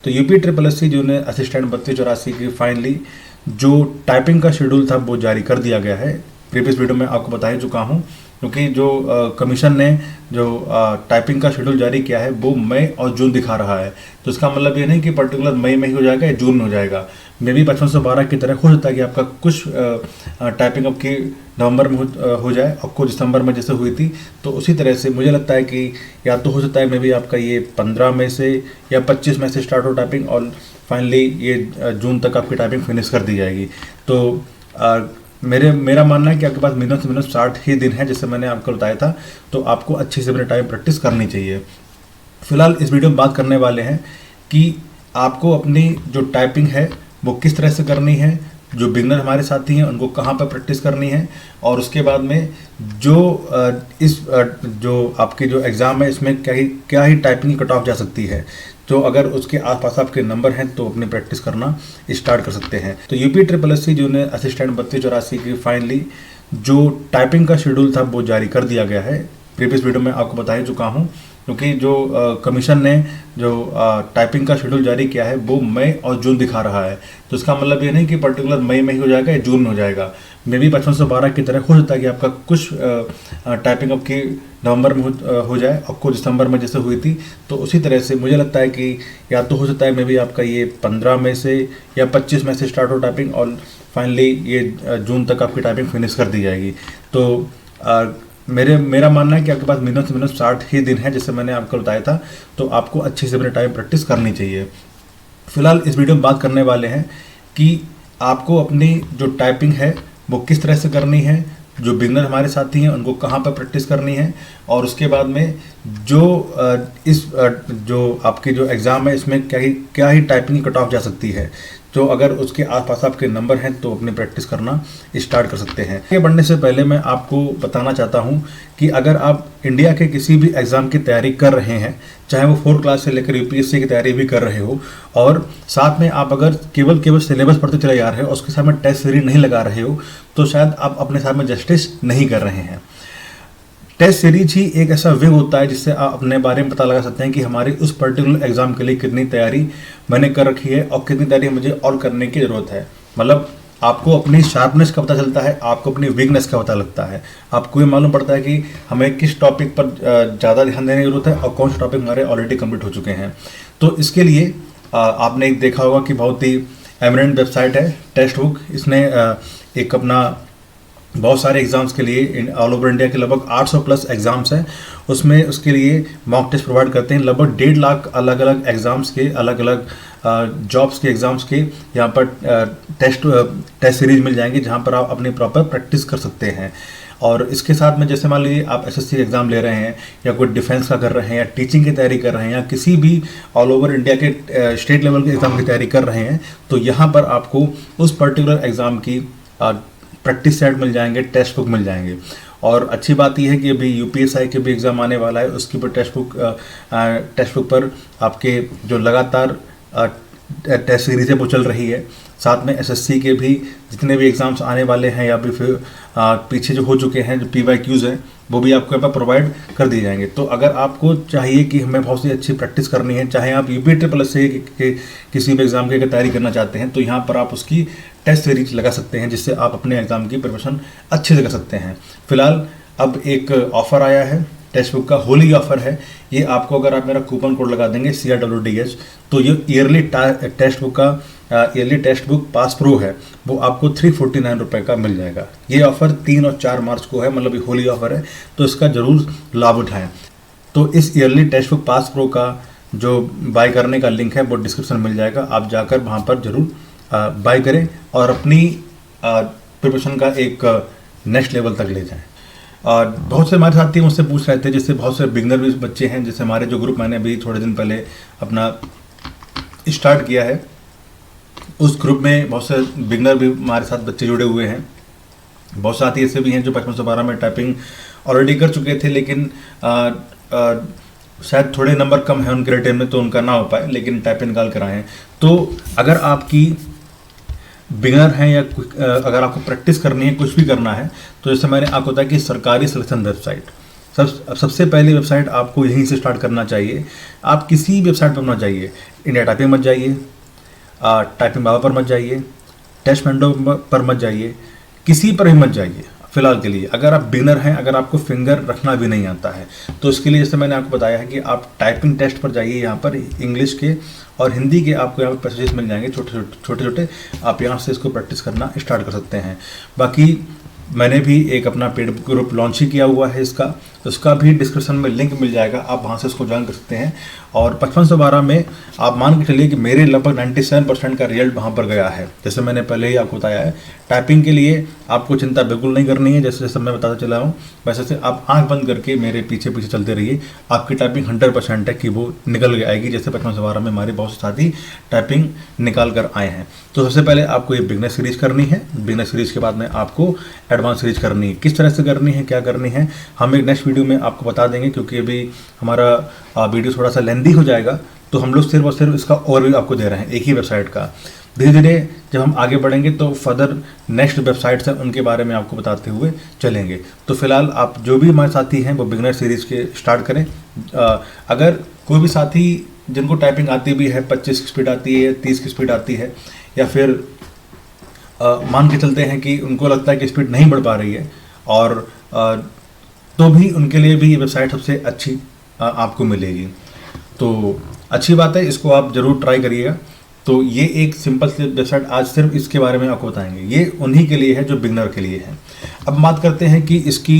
तो UP triple S C junior assistant 3284 की finally जो टाइपिंग का शेड्यूल था वो जारी कर दिया गया है। प्रीवियस वीडियो में आपको बता ही चुका हूँ, क्योंकि जो कमीशन ने जो टाइपिंग का शेड्यूल जारी किया है वो मई और जून दिखा रहा है। तो इसका मतलब ये नहीं कि पर्टिकुलर मई में ही हो जाएगा या जून में हो जाएगा। मे भी 5512 की तरह हो सकता है कि आपका कुछ टाइपिंग आपकी नवंबर में हो जाए और कुछ दिसंबर में जैसे हुई थी। तो उसी तरह से मुझे लगता है कि या तो हो सकता है मे भी आपका ये 15 में से या 25 में से स्टार्ट हो टाइपिंग और फाइनली ये जून तक आपकी टाइपिंग फिनिश कर दी जाएगी। तो मेरा मानना है कि आपके पास मिनिमम से मिनिमम 60 ही दिन है, जैसे मैंने आपको बताया था। तो आपको अच्छी से अपने टाइम प्रैक्टिस करनी चाहिए। फिलहाल इस वीडियो में बात करने वाले हैं कि आपको अपनी जो टाइपिंग है वो किस तरह से करनी है, जो बिगनर हमारे साथी हैं उनको कहाँ पर प्रैक्टिस करनी है, और उसके बाद में जो जो आपके जो एग्ज़ाम है इसमें क्या ही टाइपिंग की कट ऑफ जा सकती है। तो अगर उसके आसपास आपके नंबर हैं तो अपनी प्रैक्टिस करना स्टार्ट कर सकते हैं। तो UP triple S C junior assistant 3284 की फाइनली जो टाइपिंग का शेड्यूल था वो जारी कर दिया गया है। प्रीवियस वीडियो में आपको बता ही चुका हूँ, क्योंकि जो कमीशन ने जो टाइपिंग का शेड्यूल जारी किया है वो मई और जून दिखा रहा है। तो इसका मतलब ये नहीं कि पर्टिकुलर मई में ही हो जाएगा या जून में हो जाएगा। मे भी 5512 की तरह हो सकता है कि आपका कुछ टाइपिंग आपकी नवंबर में हो जाए और कुछ दिसंबर में जैसे हुई थी। तो उसी तरह से मुझे लगता है कि या तो हो सकता है मे भी आपका ये 15 में से या 25 में से स्टार्ट हो टाइपिंग और फाइनली ये जून तक आपकी टाइपिंग फिनिश कर दी जाएगी। तो मेरा मानना है कि आपके पास मिनिमम से मिनिमम 60 ही दिन है, जैसे मैंने आपको बताया था। तो आपको अच्छी से अपने टाइम प्रैक्टिस करनी चाहिए। फिलहाल इस वीडियो में बात करने वाले हैं कि आपको अपनी जो टाइपिंग है वो किस तरह से करनी है, जो बिगनर हमारे साथी हैं उनको कहाँ पर प्रैक्टिस करनी है, और उसके बाद में जो जो आपकी जो एग्ज़ाम है इसमें क्या ही टाइपिंग की कट ऑफ जा सकती है। तो अगर उसके आसपास आपके नंबर हैं तो अपनी प्रैक्टिस करना स्टार्ट कर सकते हैं। आगे बढ़ने से पहले मैं आपको बताना चाहता हूं कि अगर आप इंडिया के किसी भी एग्ज़ाम की तैयारी कर रहे हैं, चाहे वो 4th क्लास से लेकर यूपीएससी की तैयारी भी कर रहे हो, और साथ में आप अगर केवल सिलेबस पढ़ते चले जा रहे हो और उसके साथ में टेस्ट सीरीज नहीं लगा रहे हो, तो शायद आप अपने साथ में जस्टिस नहीं कर रहे हैं। टेस्ट सीरीज ही एक ऐसा वे होता है जिससे आप अपने बारे में पता लगा सकते हैं कि हमारी उस पर्टिकुलर एग्जाम के लिए कितनी तैयारी मैंने कर रखी है और कितनी तैयारी मुझे और करने की ज़रूरत है। मतलब आपको अपनी शार्पनेस का पता चलता है, आपको अपनी वीकनेस का पता लगता है, आपको ये मालूम पड़ता है कि हमें किस टॉपिक पर ज़्यादा ध्यान देने की जरूरत है और कौन से टॉपिक हमारे ऑलरेडी कंप्लीट हो चुके हैं। तो इसके लिए आपने एक देखा होगा कि बहुत ही एमिनेंट वेबसाइट है टेस्ट बुक। इसने एक अपना बहुत सारे एग्ज़ाम्स के लिए ऑल ओवर इंडिया के लगभग 800 प्लस एग्ज़ाम्स हैं, उसमें उसके लिए मॉक टेस्ट प्रोवाइड करते हैं। लगभग 1.5 लाख अलग अलग एग्ज़ाम्स के, अलग अलग जॉब्स के एग्ज़ाम्स के यहाँ पर टेस्ट सीरीज मिल जाएंगे, जहाँ पर आप अपनी प्रॉपर प्रैक्टिस कर सकते हैं। और इसके साथ में जैसे मान लीजिए आप एसएससी एग्ज़ाम ले रहे हैं या कोई डिफेंस का कर रहे हैं या टीचिंग की तैयारी कर रहे हैं या किसी भी ऑल ओवर इंडिया के स्टेट लेवल के एग्ज़ाम की तैयारी कर रहे हैं, तो यहाँ पर आपको उस पर्टिकुलर एग्ज़ाम की प्रैक्टिस सेट मिल जाएंगे, टेक्स्ट बुक मिल जाएंगे। और अच्छी बात यह है कि अभी यूपीएसआई के भी एग्ज़ाम आने वाला है, उसके ऊपर टेक्स्ट बुक पर आपके जो लगातार टेस्ट सीरीज़ है वो चल रही है। साथ में एसएससी के भी जितने भी एग्ज़ाम्स आने वाले हैं या फिर पीछे जो हो चुके हैं, जो PYQs हैं, वो भी आपको यहाँ पर प्रोवाइड कर दिए जाएंगे। तो अगर आपको चाहिए कि हमें बहुत सी अच्छी प्रैक्टिस करनी है, चाहे आप यूपी ट्रिपल एस के किसी भी एग्ज़ाम की तैयारी करना चाहते हैं, तो यहाँ पर आप उसकी टेस्ट सीरीज लगा सकते हैं, जिससे आप अपने एग्ज़ाम की प्रिपरेशन अच्छे से कर सकते हैं। फिलहाल अब एक ऑफ़र आया है टेक्स्ट बुक का, होली ऑफ़र है ये। आपको अगर आप मेरा कूपन कोड लगा देंगे CRWDH, तो ये ईयरली टेक्स्ट बुक का yearly text book pass pro है, वो आपको 349 रुपये का मिल जाएगा। ये ऑफ़र 3 और 4 मार्च को है, मतलब ये होली ऑफ़र है, तो इसका ज़रूर लाभ उठाएं। तो इस yearly text book pass pro का जो बाय करने का लिंक है वो डिस्क्रिप्शन में मिल जाएगा, आप जाकर वहाँ पर ज़रूर बाय करें और अपनी प्रिपरेशन का एक नेक्स्ट लेवल तक ले जाएं। और बहुत से हमारे साथी मुझसे पूछ रहे थे, जैसे बहुत से बिगनर भी बच्चे हैं, जैसे हमारे जो ग्रुप मैंने अभी थोड़े दिन पहले अपना स्टार्ट किया है, उस ग्रुप में बहुत से बिगनर भी हमारे साथ बच्चे जुड़े हुए हैं। बहुत साथी ऐसे भी हैं जो 5512 में टाइपिंग ऑलरेडी कर चुके थे, लेकिन शायद थोड़े नंबर कम है उनके रिटर्न में, तो उनका ना हो पाए, लेकिन टाइपिंग निकाल कर आए हैं। तो अगर आपकी बिगनर हैं या अगर आपको प्रैक्टिस करनी है, कुछ भी करना है, तो जैसे मैंने आपको बताया कि सरकारी सिलेक्शन वेबसाइट सबसे पहली वेबसाइट आपको यहीं से स्टार्ट करना चाहिए। आप किसी वेबसाइट पर मत जाइए, इंडिया टाइपिंग मत जाइए, टाइपिंग बाबा पर मत जाइए, टेस्ट विंडो पर मत जाइए, किसी पर भी मत जाइए फिलहाल के लिए। अगर आप बिगिनर हैं, अगर आपको फिंगर रखना भी नहीं आता है, तो इसके लिए जैसे मैंने आपको बताया है कि आप टाइपिंग टेस्ट पर जाइए। यहाँ पर इंग्लिश के और हिंदी के आपको यहाँ पर पैसेजेस मिल जाएंगे छोटे छोटे। आप यहाँ से इसको प्रैक्टिस करना स्टार्ट कर सकते हैं। बाकी मैंने भी एक अपना पेड ग्रुप लॉन्च ही किया हुआ है उसका भी डिस्क्रिप्शन में लिंक मिल जाएगा, आप वहाँ से उसको ज्वाइन कर सकते हैं। और 5512 में आप मान के चलिए कि मेरे लगभग 97% का रिजल्ट वहाँ पर गया है। जैसे मैंने पहले ही आपको बताया है, टाइपिंग के लिए आपको चिंता बिल्कुल नहीं करनी है। जैसे जैसे मैं बताता चला हूँ वैसे से आप आंख बंद करके मेरे पीछे पीछे चलते रहिए, आपकी टाइपिंग 100% है कि वो निकल आएगी। जैसे 5512 में हमारे बहुत से साथी टाइपिंग निकाल कर आए हैं। तो सबसे पहले आपको ये बिगनर सीरीज करनी है। बिगनर सीरीज के बाद में आपको एडवांस सीरीज करनी है। किस तरह से करनी है, क्या करनी है, हम एक नेक्स्ट वीडियो में आपको बता देंगे, क्योंकि अभी हमारा वीडियो थोड़ा सा लेंदी हो जाएगा। तो हम लोग सिर्फ और सिर्फ इसका ओवरव्यू आपको दे रहे हैं एक ही वेबसाइट का। धीरे धीरे जब हम आगे बढ़ेंगे तो फर्दर नेक्स्ट वेबसाइट्स हैं उनके बारे में आपको बताते हुए चलेंगे। तो फिलहाल आप जो भी हमारे साथी हैं वो बिगनर सीरीज के स्टार्ट करें। अगर कोई भी साथी जिनको टाइपिंग आती भी है, 25 की स्पीड आती है, 30 की स्पीड आती है, या फिर मान के चलते हैं कि उनको लगता है कि स्पीड नहीं बढ़ पा रही है, और तो भी उनके लिए भी ये वेबसाइट सबसे अच्छी आपको मिलेगी। तो अच्छी बात है, इसको आप ज़रूर ट्राई करिएगा। तो ये एक सिंपल सी वेबसाइट आज सिर्फ इसके बारे में आपको बताएंगे। ये उन्हीं के लिए है जो बिगनर के लिए है। अब बात करते हैं कि इसकी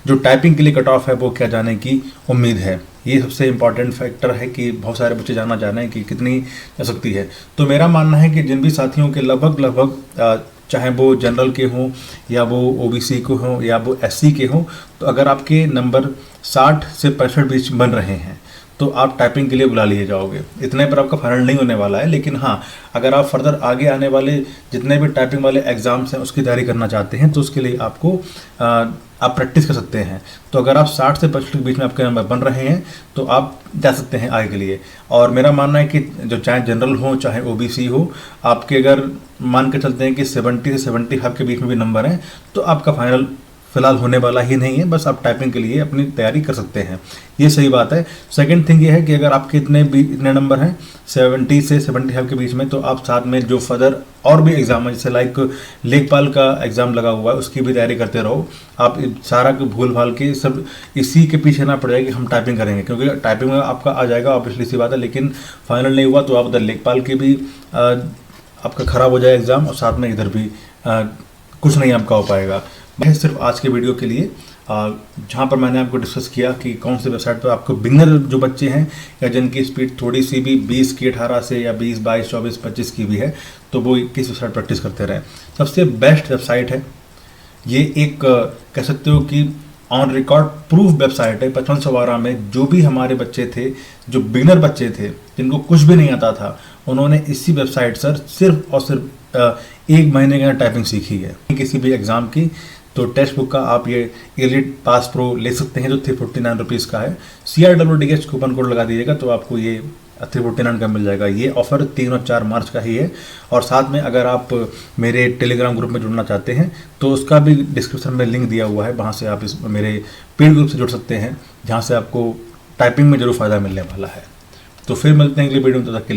जो टाइपिंग के लिए कट ऑफ है वो क्या जाने की उम्मीद है। ये सबसे इम्पॉर्टेंट फैक्टर है कि बहुत सारे बच्चे जानना चाह रहे हैं कि कितनी जा सकती है। तो मेरा मानना है कि जिन भी साथियों के लगभग चाहे वो जनरल के हों या वो ओबीसी के हों या वो एससी के हों, तो अगर आपके नंबर 60 से 65 बीच बन रहे हैं तो आप टाइपिंग के लिए बुला लिए जाओगे। इतने पर आपका फाइनल नहीं होने वाला है, लेकिन हाँ, अगर आप फर्दर आगे आने वाले जितने भी टाइपिंग वाले एग्जाम्स हैं उसकी तैयारी करना चाहते हैं तो उसके लिए आपको आप प्रैक्टिस कर सकते हैं। तो अगर आप 60 से 65 के बीच में आपके नंबर बन रहे हैं तो आप जा सकते हैं आगे के लिए। और मेरा मानना है कि जो चाहे जनरल हो चाहे ओबीसी हो, आपके अगर मान के चलते हैं कि 70 से 75 के बीच में भी नंबर हैं तो आपका फाइनल फिलहाल होने वाला ही नहीं है। बस आप टाइपिंग के लिए अपनी तैयारी कर सकते हैं, ये सही बात है। सेकंड थिंग ये है कि अगर आपके इतने नंबर हैं 70 से 75 के बीच में, तो आप साथ में जो फर्दर और भी एग्जाम है, जैसे लाइक लेखपाल का एग्ज़ाम लगा हुआ है, उसकी भी तैयारी करते रहो। आप सारा भूल भाल के सब इसी के पीछे ना पड़ जाए कि हम टाइपिंग करेंगे, क्योंकि टाइपिंग में आपका आ जाएगा ऑब्वियसली सी बात है, लेकिन फाइनल नहीं हुआ तो आप उधर लेखपाल के भी आपका ख़राब हो जाए एग्ज़ाम, और साथ में इधर भी कुछ नहीं आपका हो पाएगा। मैं सिर्फ आज के वीडियो के लिए जहाँ पर मैंने आपको डिस्कस किया कि कौन से वेबसाइट पर आपको बिगनर जो बच्चे हैं या जिनकी स्पीड थोड़ी सी भी 20 की 18 से या 20, 22, 24, 25 की भी है, तो वो किस वेबसाइट प्रैक्टिस करते रहें। सबसे बेस्ट वेबसाइट है ये, एक कह सकते हो कि ऑन रिकॉर्ड प्रूफ वेबसाइट है। 5512 में जो भी हमारे बच्चे थे, जो बिगनर बच्चे थे, जिनको कुछ भी नहीं आता था, उन्होंने इसी वेबसाइट सर सिर्फ और सिर्फ 1 महीने के अंदर टाइपिंग सीखी है किसी भी एग्ज़ाम की। तो टेक्स्ट बुक का आप ये एलिट पास प्रो ले सकते हैं जो 349 रुपीज़ का है। CRWDH कूपन कोड लगा दीजिएगा तो आपको ये 349 का मिल जाएगा। ये ऑफर 3 और 4 मार्च का ही है। और साथ में अगर आप मेरे टेलीग्राम ग्रुप में जुड़ना चाहते हैं तो उसका भी डिस्क्रिप्शन में लिंक दिया हुआ है, वहाँ से आप इस मेरे पेड ग्रुप से जुड़ सकते हैं, जहाँ से आपको टाइपिंग में जरूर फ़ायदा मिलने वाला है। तो फिर मिलते हैं अगली वीडियो में, तब तक के लिए।